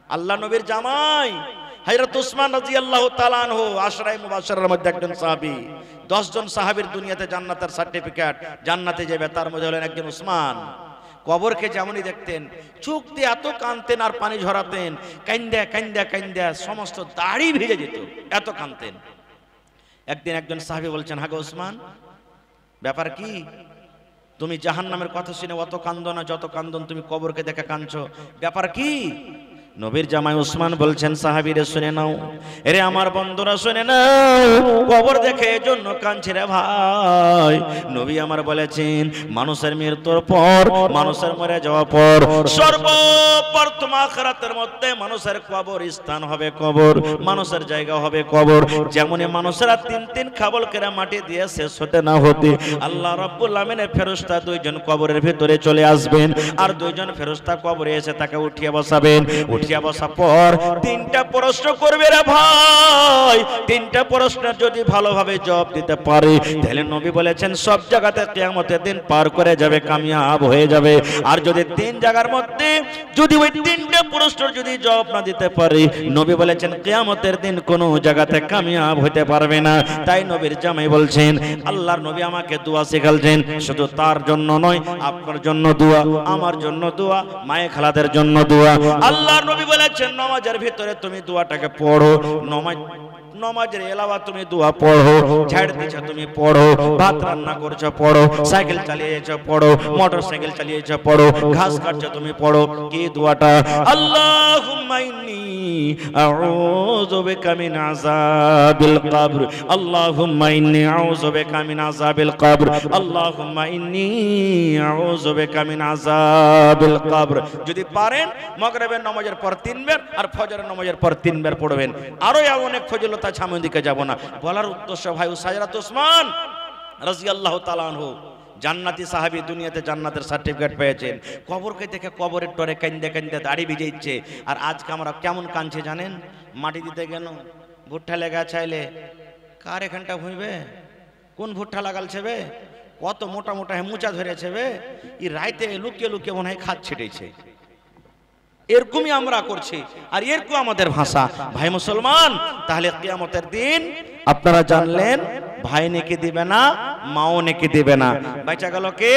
আল্লাহ নবীর জামাই হযরত উসমান রাদিয়াল্লাহু তাআলা আনহু আশরায়ে মুবাশশারার মধ্যে একজন সাহাবী। 10 জন সাহাবীর দুনিয়াতে জান্নাতের সার্টিফিকেট, জান্নাতে যাবে, তার মধ্যে হলেন একজন উসমান। কবরকে যেমনই দেখতেন, চোখ দিয়ে এত কাঁদতেন আর পানি ঝরাতেন, কান্দা কান্দা কান্দা সমস্ত দাড়ি ভিজে যেত, এত কাঁদতেন। একদিন একজন সাহাবী বলছেন, হাগো উসমান, ব্যাপার কি? তুমি জাহান্নামের কথা শুনে অত কান্দো না যত কান্দন তুমি কবরকে দেখে কাঁদছো, ব্যাপার কি? নবীর জামাই উসমান বলছেন, সাহাবীরে শুনে নাও, এরে আমার বন্ধুরা শুনে নাও, কবর দেখে এজন্য কাঁদছে রে ভাই। নবী আমার বলেছেন, মানুষের মৃত্যুর পর, মানুষের মরে যাওয়ার পর সর্বপ্রথম আখিরাতের মধ্যে মানুষের কবর স্থান হবে কবর, মানুষের জায়গা হবে কবর। যেমনই মানুষেরা তিন খাবল করে মাটি দিয়ে শেষ হতে না হতে আল্লাহ রাব্বুল আমিনের ফেরেশতা 2 জন কবরের ভিতরে চলে আসবেন, আর 2 জন ফেরেশতা কবরে এসে তাকে উঠিয়ে বসাবেন। উঠিয়া বসার পর 3টা প্রশ্ন করবে রে ভাই। 3টা প্রশ্নের যদি ভালোভাবে জবাব দিতে পারে তাহলে নবী বলেছেন সব জায়গাতে কিয়ামতের দিন পার করে যাবে, কামিয়াব হয়ে যাবে। আর যদি 3 জায়গার মধ্যে যদি ওই 3টা প্রশ্নের যদি জবাব না দিতে পারে, নবী বলেছেন কিয়ামতের দিন কোনো জায়গাতে কামিয়াব হতে পারবে না। তাই নবীর জামাই বলছেন, আল্লাহর নবী আমাকে দোয়া শিখালেন, শুধু তার জন্য নয়, আপনার জন্য দোয়া, আমার জন্য দোয়া, মায়ে খালাদের জন্য দোয়া। আল্লাহর নবী বলেছেন নামাজের ভিতরে তুমি দোয়াটাকে পড়ো, নামাজের এলাওয়া তুমি দোয়া পড়ো, ঝাড় দিছো তুমি পড়ো, ভাত রান্না করছো পড়ো, সাইকেল চালিয়েছো পড়ো, মোটরসাইকেল চালিয়েছো পড়ো, ঘাস কাটছো তুমি পড়ো। কি দোয়াটা? আল্লাহুম্মা ইন্নী আউযু বিকা মিন আযাবিল কবর, আল্লাহুম্মা ইন্নী আউযু বিকা মিন আযাবিল কবর, আল্লাহুম্মা ইন্নী আউযু বিকা মিন আযাবিল কবর। যদি পারেন মাগরিবের নামাজের পর 3 বার আর ফজরের নামাজের পর 3 বার পড়বেন। আরো অনেক ফজিলত আছে, আমি ওদিকে যাব না। বলার উদ্দেশ্য ভাই, হযরত উসমান রাদিয়াল্লাহু তাআলা আনহু জান্নাতি সাহাবী, দুনিয়াতে জান্নাতের সার্টিফিকেট পেয়েছেন। কবরকে দেখে কবরের টরে কান্দে কান্দে দাড়ি ভিজে ইচ্ছে। আর আজকে আমরা কেমন কাঁদছি জানেন? মাটি দিতে গেল, ভুট্টা লেগা চাইলে কার এখানটা ভুঁইবে, কোন ভুট্টা লাগালছে বে, কত মোটা মোটা হেমুচা ধরেছে বে, এই রাইতে লুকিয়ে লুকিয়ে মনে হয় খাদ ছিটেছে। এরকমই আমরা করছি, আর এরকম আমাদের ভাষা। ভাই মুসলমান, তাহলে কিয়ামতের দিন আপনারা জানলেন, ভাই নেকি দিবে না, মাও নেকি দিবে না। বেঁচে গেল কে?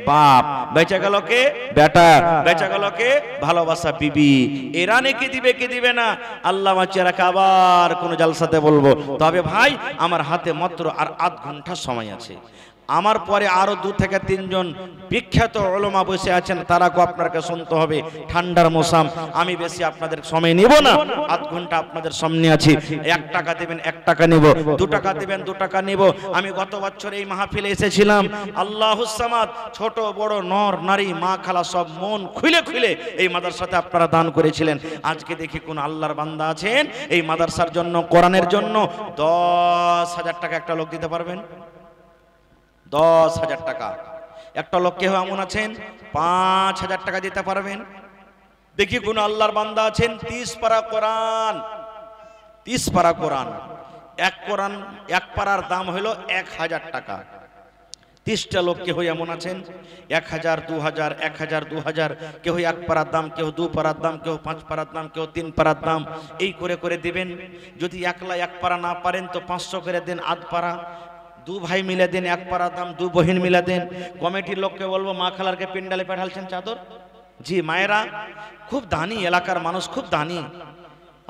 বাপ। বেঁচে গেল কে? বেটা। বেঁচে গেল কে? ভালোবাসা বিবি। এরা নেকি দিবে কি দিবে না আল্লাহ বাঁচিয়ে রাখে, আবার কোন জালসাতে বলবো। তবে ভাই আমার হাতে মাত্র আর আধ ঘন্টা সময় আছে। আমার পরে আরো 2 থেকে 3 জন বিখ্যাত উলামা বসে আছেন, তারাকে আপনাকে শুনতে হবে। ঠান্ডার মৌসুম, আমি বেশি আপনাদের সময় নিব না, আধ ঘন্টা আপনাদের সামনে আছি। 1 টাকা দিবেন 1 টাকা নিব, 2 টাকা দিবেন 2 টাকা নিব। আমি গত বছর এই মাহফিলে এসেছিলাম, আল্লাহুস সামাদ, ছোট বড় নর নারী মা খালা সব মন খুলে খুলে এই মাদ্রাসাতে আপনারা দান করেছিলেন। আজকে দেখি কোন আল্লাহর বান্দা আছেন এই মাদ্রাসার জন্য, কোরআনের জন্য 10,000 টাকা একটা লোক দিতে পারবেন? 10,000 টাকা। একটা লোক কেউ এমন আছেন 5,000 টাকা দিতে পারবেন? দেখি কোন আল্লাহর বান্দা আছেন 30 পারা কোরআন, 30 পারা কোরআন, এক পারার দাম হলো 1,000 টাকা। 30টা লোক কেউ এমন আছেন 1,000, 2,000, 1,000, 2,000, কেউ 1 পারার দাম, কেউ 2 পারার দাম, কেউ 5 পারার দাম, কেউ 3 পারার দাম, এই করে করে দিবেন। যদি একলা 1 পারা না পারেন তো 500 করে দেন, আধ পারা। 2 ভাই মিলে দেন 1 পারা দাম, 2 বহিন মিলে দেন। কমিটির লোককে বলবো মা খালারকে পিন্ডালে পাঠালছেন চাদর। জি মায়েরা, খুব দানি, এলাকার মানুষ খুব দানি।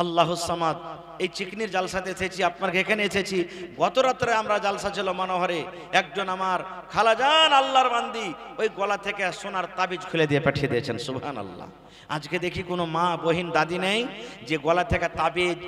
আল্লাহুস সামাদ, এই চিকনির জালসাতে এসেছি, আপনার এখানে এসেছি। গত রাত্রে আমরা জালসা ছিল মনোহরে, একজন আমার খালাজান আল্লাহর বান্দি ওই গলা থেকে সোনার তাবিজ খুলে দিয়ে পাঠিয়ে দিয়েছেন। সুবহানাল্লাহ। আজকে দেখি কোনো মা বহিন দাদি নেই যে গলা থেকে তাবিজ,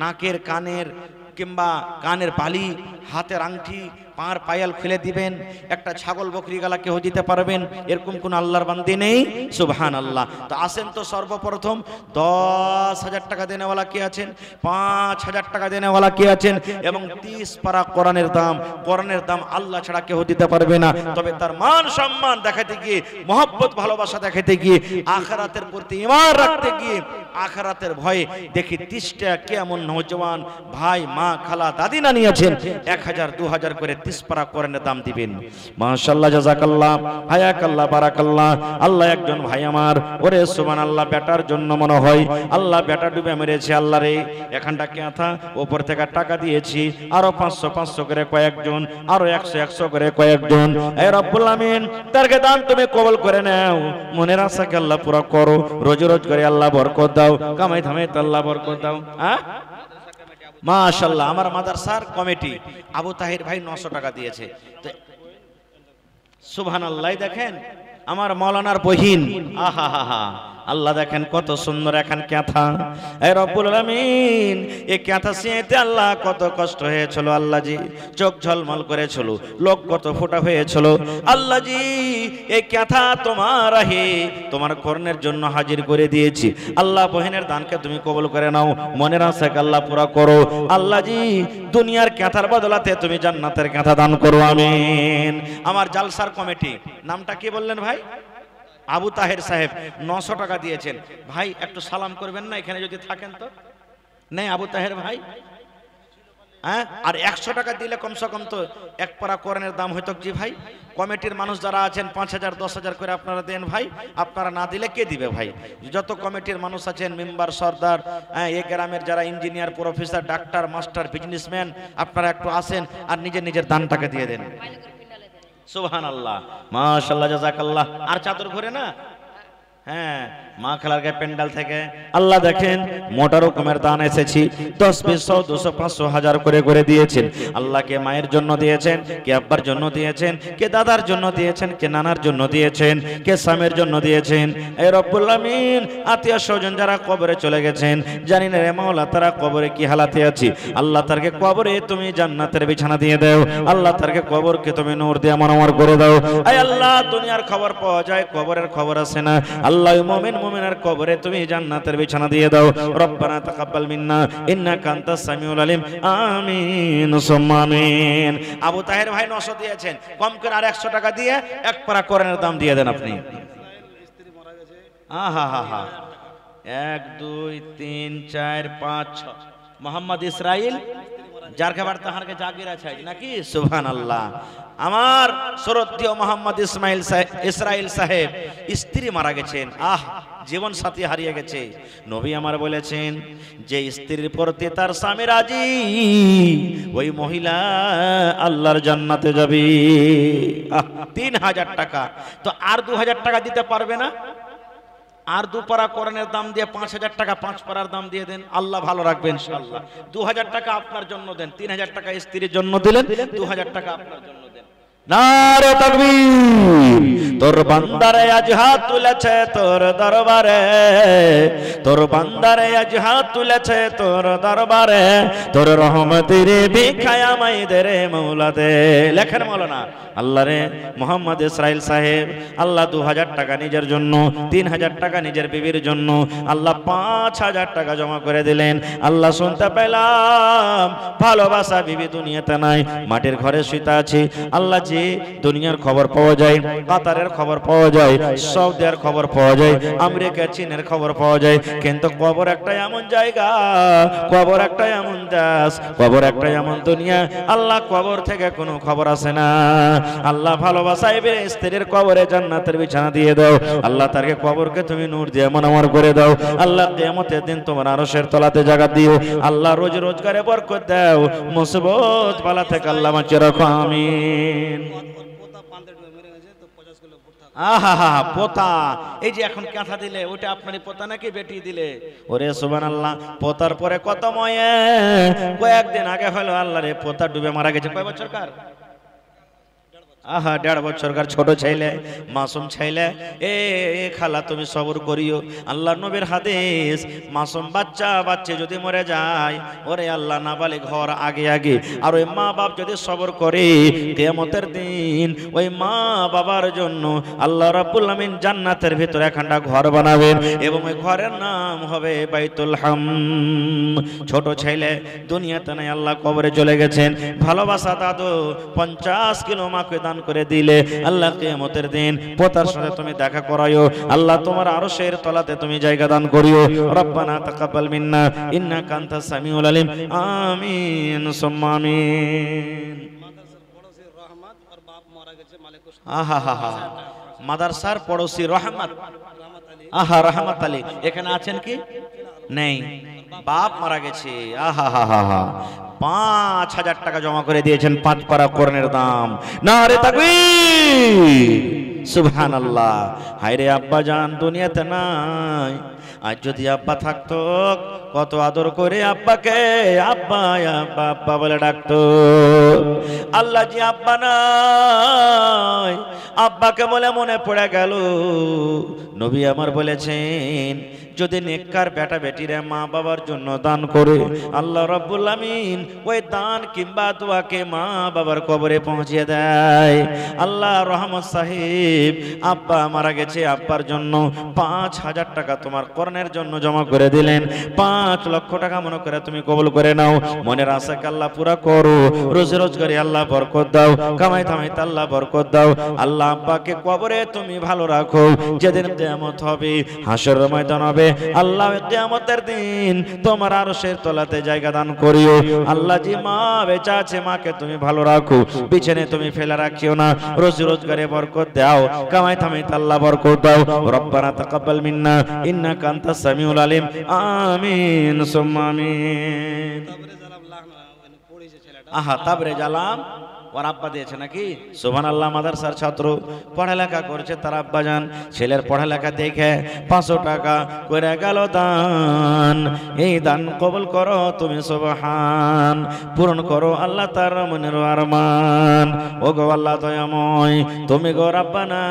নাকের কানের কিংবা কানের বালি, হাতের আংটি, পাঁর পায়াল খুলে দিবেন। একটা ছাগল বকরি গালা কেউ দিতে পারবেন? এরকম কোন আল্লাহর বান্দি নেই? সুবহানাল্লাহ। তো আসেন তো সর্বপ্রথম 10,000 টাকা দেনেওয়ালা কে আছেন, 5,000 টাকা দেনেওয়ালা কে আছেন, এবং 30 পারা কোরআনের দাম আল্লাহ ছাড়া কেউ দিতে পারবে না। তবে তার মান সম্মান দেখাতে গিয়ে, মহব্বত ভালোবাসা দেখাতে গিয়ে, আখিরাতের প্রতি ঈমান রাখতে গিয়ে আখিরাতের ভয়ে দেখি 30টা কেমন নওজওয়ান ভাই মা খালা দাদি নানি আছেন 1000 2000 করে 30 পারা কোরআনের দাম দিবেন। মাশাআল্লাহ, জাযাকাল্লাহ, হায়াকাল্লাহ, বারাকাল্লাহ। আল্লাহ একজন ভাই আমার, ওরে সুবহানাল্লাহ, বেটার জন্য মনে হয় আল্লাহ বেটা ডুবে মেরেছে। আল্লাহ রে, এখানটা কেথা উপর থেকে টাকা দিয়েছি, আরো 500 500 করে কয়েকজন, আরো 100 100 করে কয়েকজন। এ রব্বুল আমিন, তারকে দান তুমি কবুল করে নাও, মনের আশাকে আল্লাহ পুরো করো, রোজ রোজ করে আল্লাহ বরকত দাও, কামাই ধামে আল্লাহ বরকত দাও। হ্যাঁ মাশাআল্লাহ, আমার মাদ্রাসার কমিটি আবু তাহির ভাই 900 টাকা দিয়েছে। সুবহানাল্লাহ, দেখেন আমার মাওলানার বহিন, আহা হা হা, আল্লাহ দেখেন কত সুন্দর এখন ক্যাথা। এ রব্বুল আলামিন, এই ক্যাথা সিঁতে আল্লাহ কত কষ্ট হয়েছিল আল্লাহ জি, চোখ ঝলমল করেছিল, লোক কত ফোটা হয়েছিল আল্লাহ জি। এই ক্যাথা তোমার আহে তোমার কর্ণের জন্য হাজির করে দিয়েছি আল্লাহ। বহিনের দানকে তুমি কবুল করে নাও, মনের আশাকে আল্লাহ পুরা করো আল্লাহ জি। দুনিয়ার ক্যাথার বদলাতে তুমি জান্নাতের ক্যাথা দান করো, আমিন। আমার জালসার কমিটি, নামটা কি বললেন ভাই? আবু তাহের সাহেব 900 টাকা দিয়েছেন। ভাই একটু সালাম করবেন না এখানে যদি থাকেন তো? নেই আবু তাহের ভাই? হ্যাঁ, আর 100 টাকা দিলে কমসে কম তো এক পারা কোরআনের দাম হইতো জি ভাই। কমিটির মানুষ যারা আছেন 5000 10,000 করে আপনারা দেন ভাই, আপনারা না দিলে কে দিবে ভাই? যত কমিটির মানুষ আছেন, মেম্বার সর্দার, এই গ্রামের যারা engineer professor doctor master businessman, আপনারা একটু আসেন আর নিজের নিজের দানটাকে দিয়ে দেন। সুবহানাল্লাহ, মাশাআল্লাহ, জাযাকাল্লাহ। আর চাদর ঘুরে না, হ্যাঁ, মা খালার গায়ে প্যান্ডাল থেকে আল্লাহ দেখেন মোটা রকমের দান এসেছি, 10 20 100 200 500 1000 করে করে দিয়েছেন আল্লাহ। কে মায়ের জন্য দিয়েছেন, কে আব্বার জন্য দিয়েছেন, কে দাদার জন্য দিয়েছেন, কে নানার জন্য দিয়েছেন, কে স্বামীর জন্য দিয়েছেন। এই রব্বুল আমিন, আত্মীয় স্বজন যারা কবরে চলে গেছেন, জানি না রে মাওলা তারা কবরে কি হালাতে আছে আল্লাহ, তারকে কবরে তুমি জান্নাতের বিছানা দিয়ে দাও আল্লাহ, তারকে কবরকে তুমি নূর দিয়ে আমার করে দাও। আয় আল্লাহ, দুনিয়ার খবর পাওয়া যায়, কবরের খবর আছে না আল্লাহ। মুমিন মুমিনার কবরে তুমি জান্নাতের বিছানা দিয়ে দাও। রব্বানা তাকাব্বাল মিন্না ইন্নাকা আনতাস সামিউল আলিম, আমিন সুম্মা আমিন। আবু তাহের ভাই 900 দিয়েছেন, কম করে আর 100 টাকা দিয়ে এক পারা কোরআনের দাম দিয়ে দেন আপনি। আহা হা হা, 1 2 3 4 5 6 মোহাম্মদ ইসরাইল, যার খাবার তাহারকে জাগির আছে নাকি? সুবহানাল্লাহ। আমার শ্রদ্ধেয় মোহাম্মদ ইসরাইল সাহেব স্ত্রী মারা গেছেন, আহ, জীবন সাথী হারিয়ে গেছে। নবী আমার বলেছেন যে স্ত্রীর প্রতি তার স্বামী রাজি, ওই মহিলা আল্লাহর জান্নাতে যাবে। 3000 টাকা তো আর 2000 টাকা দিতে পারবে না? আর 2 পারা কোরআনের দাম দিয়ে 5000 টাকা 5 পারার দাম দিয়ে দেন, আল্লাহ ভালো রাখবে ইনশাআল্লাহ। 2000 টাকা আপনার জন্য দেন, 3000 টাকা স্ত্রীর জন্য দিলেন, 2000 টাকা আপনার জন্য দেন। নারে তাকবীর। তোর বান্দারে আজ হাত তুলেছে তোর দরবারে, তোর বান্দারে আজ হাত তুলেছে তোর দরবারে, তোর রহমতের ভিক্ষায় আমায় দে রে মাওলা দে। লেখেন মাওলানা আল্লাহ রে মোহাম্মদ ইসরাইল সাহেব আল্লাহ 2000 টাকা নিজের জন্য, 3000 টাকা নিজের বিবির জন্য, আল্লাহ 5000 টাকা জমা করে দিলেন। আল্লাহ শুনতে পেলাম ভালোবাসা বিবি দুনিয়াতে নাই, মাটির ঘরে শুইতে আছে। আল্লাহ জি, দুনিয়ার খবর পাওয়া যায়, কাতারের খবর পাওয়া যায়, সৌদির খবর পাওয়া যায়, আমেরিকা চীনের খবর পাওয়া যায়, কিন্তু কবর একটা এমন জায়গা, কবর একটা এমন দেশ, কবর একটা এমন দুনিয়া, আল্লাহ কবর থেকে কোনো খবর আসে না। আল্লাহ ভালোবাসায় স্ত্রীর কবরে জান্নাতের বিছানা দিয়ে দাও আল্লাহ, তারকে কবরকে তুমি নূর দিয়ে মনোমর করে দাও আল্লাহ। কিয়ামতের দিন তোমার আরশের তলাতে জায়গা দিও আল্লাহ, রোজ রোজগারে বরকত দাও, মুসিবত বালা থেকে আল্লাহ বাঁচিয়ে রাখো, আমিন। আহা হা, পোতা, এই যে এখন কাঁথা দিলে ওটা আপনারই পোতা নাকি বেটি দিলে? ওরে সুবহানাল্লাহ, পোতার পরে কত ময়ে, কয়েকদিন আগে হলো আল্লাহ রে পোতা ডুবে মারা গেছে। কয় বছর কার? আহা, 1.5 বছরকার ছোট ছেলে, মাসুম ছেলে। এ খালা তুমি সবর করিও, আল্লাহ নবীর হাদিস, মাসুম বাচ্চা যদি মরে যায়, ওরে আল্লাহ নাবালিগ হওয়ার আগে আগে আর ওই মা বাপ যদি সবর করে, কিয়ামতের দিন ওই মা বাবার জন্য আল্লাহ রাব্বুল আমিন জান্নাতের ভিতরে একখানা ঘর বানাবেন এবং ওই ঘরের নাম হবে বাইতুল হাম। ছোট ছেলে দুনিয়াতে নাই, আল্লাহ কবরে চলে গেছেন। ভালোবাসা দাদু 50 কিলো মাকে দান করে দিলে আল্লাহ কিয়ামতের দিন পোতার সাথে তুমি দেখা করায়ো আল্লাহ তোমার আরশের তলাতে তুমি জায়গা দান করিও রব্বানা তাকাব্বাল মিন্না ইন্নাকা আনতাস সামিউল আলিম আমিন সুম্মা আমিন মাদ্রাসার পড়োশি রহমত রহমত আলী এখানে আছেন কি নেই বাপ মারা গেছে ৫,০০০ টাকা জমা করে দিয়েছেন ৫ পারা কোরআনের দাম নারে তাকবীর সুবহানাল্লাহ হায়রে আব্বা জান দুনিয়াতে নাই আজ যদি আব্বা থাকতো কত আদর করে আব্বাকে আব্বা আব্বা আব্বা বলে ডাকতো আল্লাহ জি আব্বা নাই আব্বাকে বলে মনে পড়ে গেল নবী আমার বলেছেন যদি নেককার বেটা বেটিরা মা বাবার জন্য দান করে আল্লাহ রাব্বুল আমিন ওই দান কিংবা দোয়াকে মা বাবার কবরে পৌঁছে দেয় আল্লাহ রহমত সাহেব আব্বা মারা গেছে আব্বার জন্য ৫,০০০ টাকা তোমার কোরআনের জন্য জমা করে দিলেন ৫ লক্ষ টাকা মনে করে তুমি কবুল করে নাও মনের আশাকে আল্লাহ পুরা করো রোজি রোজগারে আল্লাহ বরকত দাও কামাই থামাইতে আল্লাহ বরকত দাও আল্লাহ আব্বাকে কবরে তুমি ভালো রাখো যেদিন কিয়ামত হবে হাসরের ময়দান হবে আল্লাহ কিয়ামতের দিন তোমার আরশের তলাতে জায়গা দান করিও আল্লাহ জি মা বেঁচে আছে মাকে তুমি ভালো রাখো বিছানে তুমি ফেলে রাখিও না রোজি রোজগারে বরকত দাও কামাই থামাইতে আল্লাহ বরকত দাও রব্বানা তাকাব্বাল মিন্না ইন্নাকা আনতাস সামিউল আলিম আমিন সুম্মা আমিন তাবরে জালাম ওর আব্বা দিয়েছে নাকি সুবহানাল্লাহ মাদ্রাসার ছাত্র পড়ালেখা করছে তার আব্বা জান ছেলের পড়ালেখা দেখে 500 টাকা করে গেল দান এই দান কবুল করো তুমি সুবহান পূরণ করো আল্লাহ তার মনের আরমান ও গো আল্লাহ দয়াময় তুমি গো রব্বানা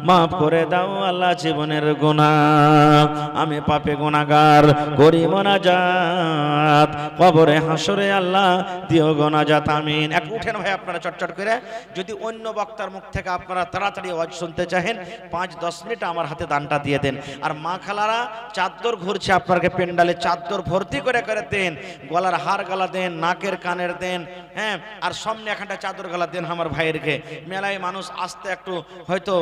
maaf করে দাও আল্লাহ জীবনের গুনাহ আমি পাপী গুনাহগার করি মুনাজাত কবরে হাসরে আল্লাহ দিও গুনাজাত আমিন এক উঠেন ভাই আপনারা চটচট করে যদি অন্য বক্তার মুখ থেকে আপনারা তাড়াতাড়ি ওয়াজ শুনতে চাহেন 5-10 মিনিট আমার হাতে দানটা দিয়ে দেন আর মা খালারা চাদর ঘুরছে আপনাকে পেন্ডালে চাদর ভর্তি করে করে দেন গলার হার গলা দেন নাকের কানের দেন হ্যাঁ আর সামনে একটা চাদর গলা দেন আমার ভাইয়েরকে মেলায় মানুষ আসতে একটু হয়তো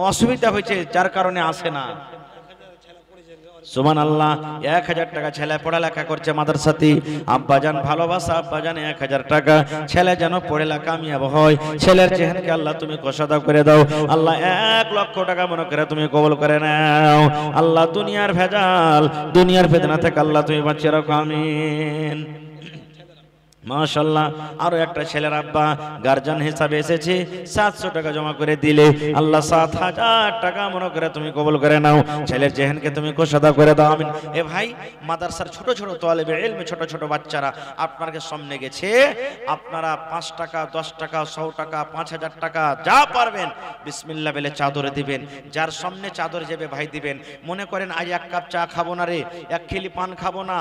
অসুবিধা হয়েছে যার কারণে আসে না সুবহানাল্লাহ 1000 টাকা ছেলে পড়ালেখা করছে মাদ্রাসাতে আব্বাজান ভালোবাসা আব্বাজান 1000 টাকা ছেলে যেন পড়ালেখা কামিয়াব হয় ছেলের চেহারাকে আল্লাহ তুমি কষাদাও করে দাও আল্লাহ 1 লক্ষ টাকা মনে করে তুমি কবুল করে নাও আল্লাহ দুনিয়ার ভেজাল দুনিয়ার ফিতনা থেকে আল্লাহ তুমি বাঁচিয়ে রাখো আমিন মাশাআল্লাহ আরো একটা ছেলের আব্বা গার্জিয়ান হিসাবে এসেছে 700 টাকা জমা করে দিলে আল্লাহ 7000 টাকা মনে করে তুমি কবুল করে নাও ছেলের জেহেনকে তুমি কোষাদা করে দাও আমিন এ ভাই মাদ্রাসার ছোট ছোট তালেবে ইলম ছোট ছোট বাচ্চারা আপনাদের সামনে গেছে আপনারা 5 টাকা 10 টাকা 100 টাকা 5000 টাকা যা পারবেন বিসমিল্লাহ বলে চাদরে দিবেন যার সামনে চাদর যাবে ভাই দিবেন মনে করেন আজ এক কাপ চা খাবো না রে এক খিলি পান খাবো না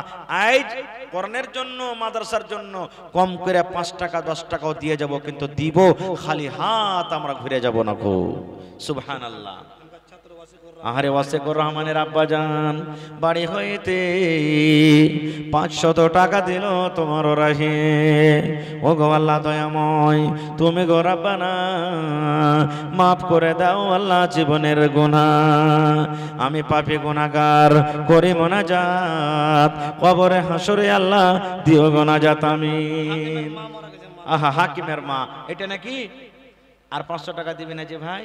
আজ কোরআনের জন্য মাদ্রাসার জন্য কম করে 5 টাকা 10 টাকাও দিয়ে যাব কিন্তু দিব খালি হাত আমরা ঘুরে যাব না গো সুবহানাল্লাহ আহারে ওয়াসিকুর রহমানের আব্বাজান বাড়ি হইতে 500 টাকা দিল তোমার রাহে ও গো আল্লাহ দয়াময় তুমি গো রব্বানা maaf করে দাও আল্লাহ জীবনের গুনাহ আমি পাপী গুনাহগার করি মুনাজাত কবরে হাসরে আল্লাহ দিও গুনাজাত আমিন আহা হাকিমের মা এটা নাকি আর 500 টাকা দিবেন না যে ভাই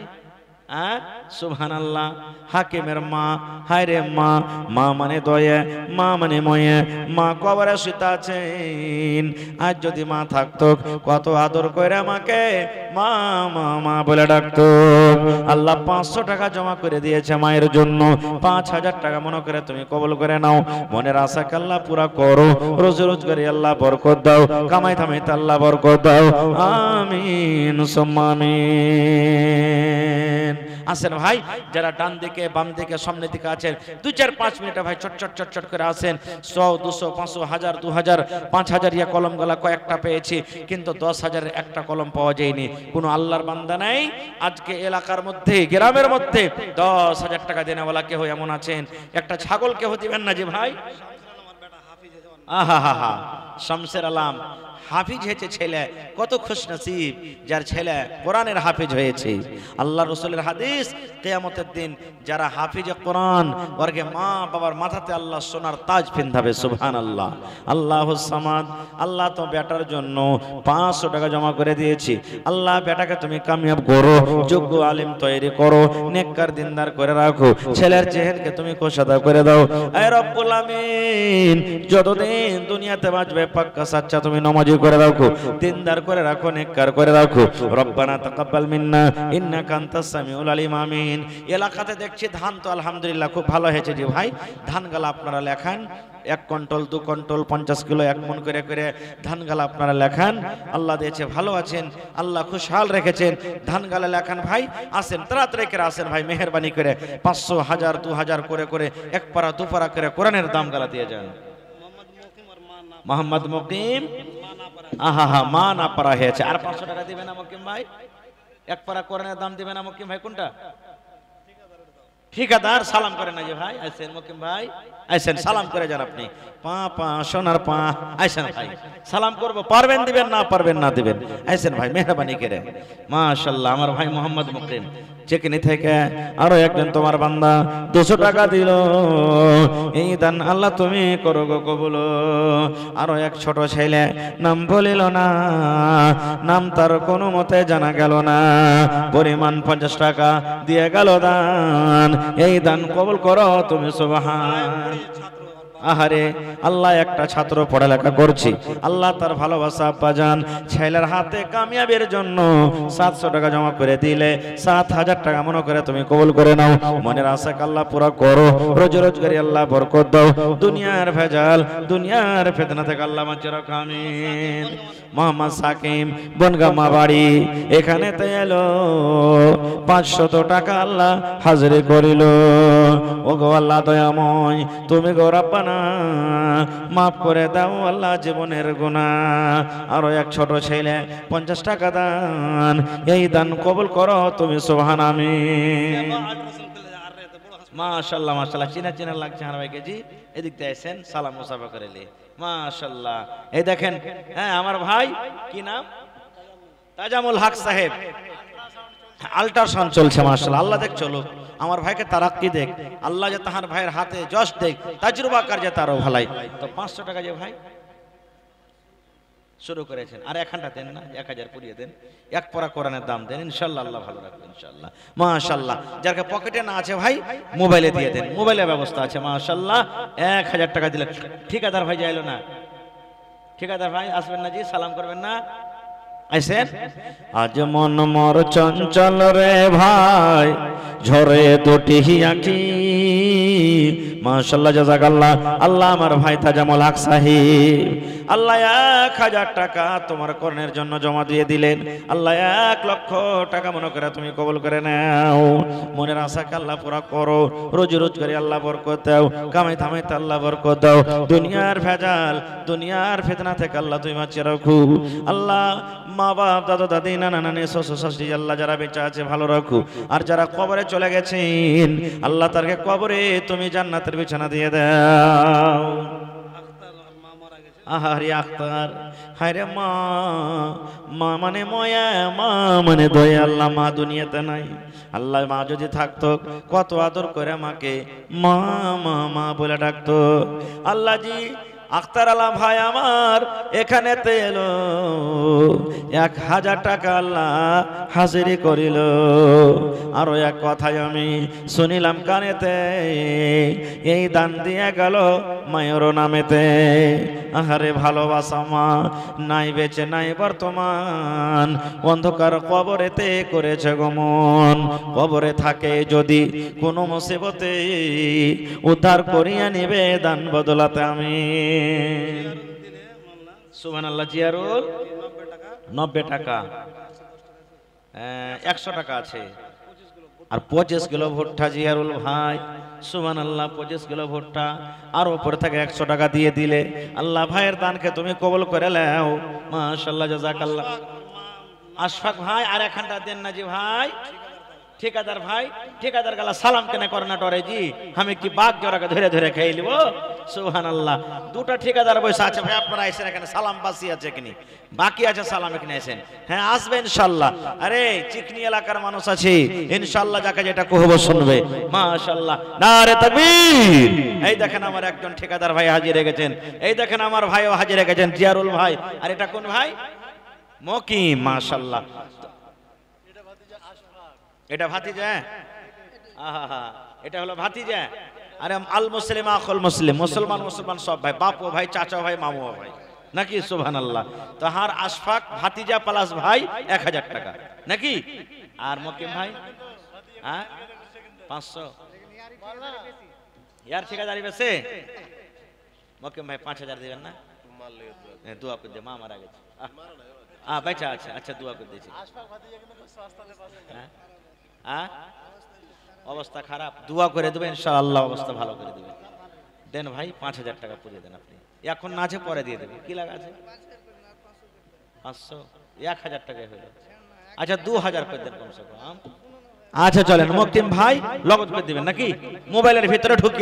সুবহানাল্লাহ হাকিমের মা হায়রে মা মা মানে দয়া মা মানে ময়ে মা কবরে শুতে আছেন আজ যদি মা থাকতো কত আদর করে আমাকে মা মা মা বলে ডাকতো আল্লাহ 500 টাকা জমা করে দিয়েছে মায়ের জন্য 5000 টাকা মনে করে তুমি কবুল করে নাও মনের আশাকে আল্লাহ পুরা করো রোজি রোজগারে আল্লাহ বরকত দাও কামাই থামাইতে আল্লাহ বরকত দাও আমিন সুম্মা আমিন আসেন ভাই যারা ডান দিকে বাম দিকে সামনে দিকে আছেন 2-4-5 মিনিটে ভাই চট চট চট চট করে আসেন 100 200 500 1000 2000 5000 ইয়া কলম গলা কয়েকটা পেয়েছি কিন্তু 10000 এর একটা কলম পাওয়া যায়নি কোন আল্লাহর বান্দা নাই আজকে এলাকার মধ্যে গ্রামের মধ্যে 10000 টাকা দেনেওয়ালা কেউ এমন আছেন একটা ছাগল কেউ দিবেন না যে ভাই আহা হা হা শামসের আলম হাফিজ হয়েছে ছেলে, কত খুশনসিব যার ছেলে কোরআনের হাফিজ হয়েছে। আল্লাহ রসুলের হাদিস, কিয়ামতের দিন যারা হাফিজে কোরআন ওরকে মা বাবার মাথাতে আল্লাহ সোনার তাজ পিন্ধাবে। সুবহানাল্লাহ। আল্লাহুস সামাদ। আল্লাহ তো বেটার জন্য 500 টাকা জমা করে দিয়েছি। আল্লাহ বেটাকে তুমি কামিয়াব করো, যোগ্য আলিম তৈরি করো, নেককার দিনদার করে রাখো, ছেলের চেহারাকে তুমি কোষাদা করে দাও। এ রব্বুল আমিন, যতদিন দুনিয়াতে বাঁচবে পাক্কা সাচ্চা তুমি নামাজি করে রাখো, দিনদার করে রাখো, নেককার করে রাখো। রব্বানা তাকাব্বাল মিন্না ইন্নাকা আনতাস সামিউল আলিম। আমিন। এলাকাতে দেখছি ধান তো আলহামদুলিল্লাহ খুব ভালো হয়েছে জি ভাই। ধানগালা আপনারা লেখান, 1 কুইন্টাল 2 কুইন্টাল 50 কিলো 1 মণ করে করে ধানগালা আপনারা লেখান। আল্লাহ দিয়েছে, ভালো আছেন, আল্লাহ খুশহাল রেখেছেন। ধানগালা লেখান ভাই, আসেন তাড়াতাড়ি করে আসেন ভাই, মেহেরবানি করে 500 1000 2000 করে করে 1 পারা 2 পারা করে কোরআনের দাম গালা দিয়ে যান। মোহাম্মদ মুকিম, আহা হা, মা না পারা হয়েছে। আর 500 টাকা দিবেন না মুকিম ভাই? 1 পারা কোরআনের দাম দিবেন না মুকিম ভাই? কোনটা? ঠিকাদার সালাম করেন না যে ভাই, আইছেন মুকিম ভাই, আইছেন সালাম করে যান আপনি। পা পা সোনার পা, আইছেন ভাই, সালাম করব, পারবেন দিবেন, না পারবেন না দিবেন। আইছেন ভাই, মেহরবানি করে। মাশাআল্লাহ। আমার ভাই মোহাম্মদ মুকিম চেকনি থেকে আরো একজন তোমার বান্দা 200 টাকা দিল। এই দান আল্লাহ তুমি করো গো কবুল। আরো এক ছোট ছেলে নাম বলিল না, নাম তার কোনো মতে জানা গেল না, পরিমাণ 50 টাকা দিয়ে গেল দান। এই দান কবুল করো তুমি সুবহান। আহারে আল্লাহ, একটা ছাত্র পড়ালেখা করছি, আল্লাহ তার ভালোবাসা আব্বাজান ছেলের হাতে কামিয়াবের জন্য 700 টাকা জমা করে দিলে 7000 টাকা মনে করে তুমি কবুল করে নাও। মনের আশা আল্লাহ পুরা করো, রোজ রোজগারি আল্লাহ বরকত দাও, দুনিয়ার ভেজাল দুনিয়ার ফিতনা থেকে আল্লাহ বাঁচিয়ে রাখো। আমিন। মোহাম্মদ সাকিম বনগামা বাড়ি, এখানে তো এলো 500 টাকা আল্লাহ হাজিরি করিল। ও গো আল্লাহ দয়াময়, তুমি গো রাব্বানা মাফ করে দাও আল্লাহ জীবনের গুনাহ। আরো এক ছোট ছেলে 50 টাকা দান, এই দান কবুল করো তুমি সুবহান। আমিন। মাশাআল্লাহ মাশাআল্লাহ, চিনা চিনা লাগছে হার ভাই কেজি। এদিক থেকে আছেন, সালাম মুসাফা করেলি। মাশাআল্লাহ। এই দেখেন, হ্যাঁ আমার ভাই কি নাম? তাজামুল হক সাহেব, আল্ট্রাসাউন্ড চলছে। মাশাআল্লাহ, আল্লাহ দেখ চলো আমার ভাইকে তারাক্কি দেখ, আল্লাহ যে তাহার ভাইয়ের হাতে যশ দেখ, তাজরুবা কার যে তারও ভালাই। তো 500 টাকা যে ভাই শুরু করেছেন, আর 1 দেন না, 1000 পুরিয়ে দেন, 1 পারা কোরআনের দাম দেন, ইনশাআল্লাহ আল্লাহ ভালো রাখবে ইনশাআল্লাহ। মাশাআল্লাহ। যার পকেটে না আছে ভাই মোবাইলে দিয়ে দেন, মোবাইলের ব্যবস্থা আছে। মাশাআল্লাহ। 1000 টাকা দিলেন। ঠিকাদার ভাই যাইলো না, ঠিকাদার ভাই আসবেন না জি, সালাম করবেন না? আইছেন। আজ মন মোর চঞ্চল রে ভাই, ঝরে দুটি আঁখি। মাশাআল্লাহ জাযাকাল্লাহ। আল্লাহ আমার ভাই তাজামুল হক সাহেব, আল্লাহ 1000 টাকা তোমার কর্ণের জন্য জমা দিয়ে দিলেন। আল্লাহ 1 লক্ষ টাকা মনে করে তুমি কবুল করে নাও। মনের আশাকে আল্লাহ পুরা করো, রোজ রোজ করে আল্লাহ বরকত দাও, কামাই থামাইতে আল্লাহ বরকত দাও, দুনিয়ার ভেজাল দুনিয়ার ফিতনা থেকে আল্লাহ তুমি বাঁচিয়ে রাখো। আল্লাহ মা বাপ দাদা দাদি নানা নানি শ্বশুর শাশুড়ি আল্লাহ যারা বেঁচে আছে ভালো রাখো, আর যারা কবরে চলে গেছেন আল্লাহ তারকে কবরে তুমি জান্নাতের বিছানা দিয়ে দাও। আহারে আখতার, হায়রে মা, মা মানে ময়া, মা মানে দয়া। আল্লাহ মা দুনিয়াতে নাই, আল্লাহ মা যদি থাকতো কত আদর করে মাকে মা মা মা বলে ডাকতো। আল্লাহ জি আখতার আলা ভাই আমার এখানে তে এলো, 1000 টাকা আল্লাহ হাজিরি করিল। আরো এক কথাই আমি শুনিলাম কানেতে, এই দান দিয়ে গেল মায়ের নামেতে। আহারে ভালোবাসা মা নাই বেঁচে নাই বর্তমান, অন্ধকার কবরেতে করেছে গমন। কবরে থাকে যদি কোনো মুসিবতে, উদ্ধার করিয়া নিবে দান বদলাতে। আমি সুবহানাল্লাহ। জিয়ারুল 90 টাকা, 100 টাকা আছে, আর 25 কিলো ভুট্টা জিয়ারুল ভাই। সুবহানাল্লাহ, 25 কিলো ভুট্টা, আর উপরে থেকে 100 টাকা দিয়ে দিলে আল্লাহ ভাইয়ের দানকে তুমি কবুল করে নাও। মাশাআল্লাহ জাযাকাল্লাহ। আশফাক ভাই আর 1 দেন না জি ভাই, ঠিকাদার ভাই, ঠিকাদার গালা সালাম কেন করে না টরে জি, আমি কি বাঘ জোড়াকে ধরে ধরে খেয়ে নিব? সুবহানাল্লাহ। দুটা ঠিকাদার বসে আছে, ভাই আপনারা এসেন এখানে, সালাম বাসি আছে কিনি, বাকি আছে সালাম এখানে এসেন। হ্যাঁ আসবে ইনশাআল্লাহ। আরে চিকনি এলাকার মানুষ আছে ইনশাআল্লাহ, যাকে যেটা কহবো শুনবে। মাশাআল্লাহ, নারে তাকবীর। এই দেখেন আমার একজন ঠিকাদার ভাই হাজির হয়ে গেছেন, এই দেখেন আমার ভাইও হাজির হয়ে গেছেন, জিয়ারুল ভাই। আর এটা কোন ভাই? মকিম। মাশাআল্লাহ, এটা ভাতিজা। আহা, এটা হলো ভাতিজা। আরে আল মুসলিম আখুল মুসলিম, মুসলমান মুসলমান সব ভাই, বাপও ভাই, চাচা ভাই, মামু ভাই, নাকি? সুবহানাল্লাহ। তো হার আশফাক ভাতিজা প্লাস ভাই 1000 টাকা নাকি? আর মকিম ভাই হ্যাঁ 500। ইয়ার ঠিকাদারি বেশে মকিম ভাই 5000 দিবেন না? দোয়া করে দে, মা মারা গেছে। বেচা আছে, আচ্ছা দোয়া করে দিয়েছি। হ্যাঁ অবস্থা খারাপ, দোয়া করে দেবেন ইনশাআল্লাহ, অবস্থা ভালো করে দেবেন। দেন ভাই 5000 টাকা পুড়িয়ে দেন আপনি, এখন না আছে পরে দিয়ে দেবেন। কি লাগা আছে? 500, 1000 টাকা হলো। আচ্ছা 2000 করে দেন কমসে কম। আচ্ছা চলেন মকিম ভাই লগত করে দিবেন নাকি? মোবাইলের ভিতরে ঢুকি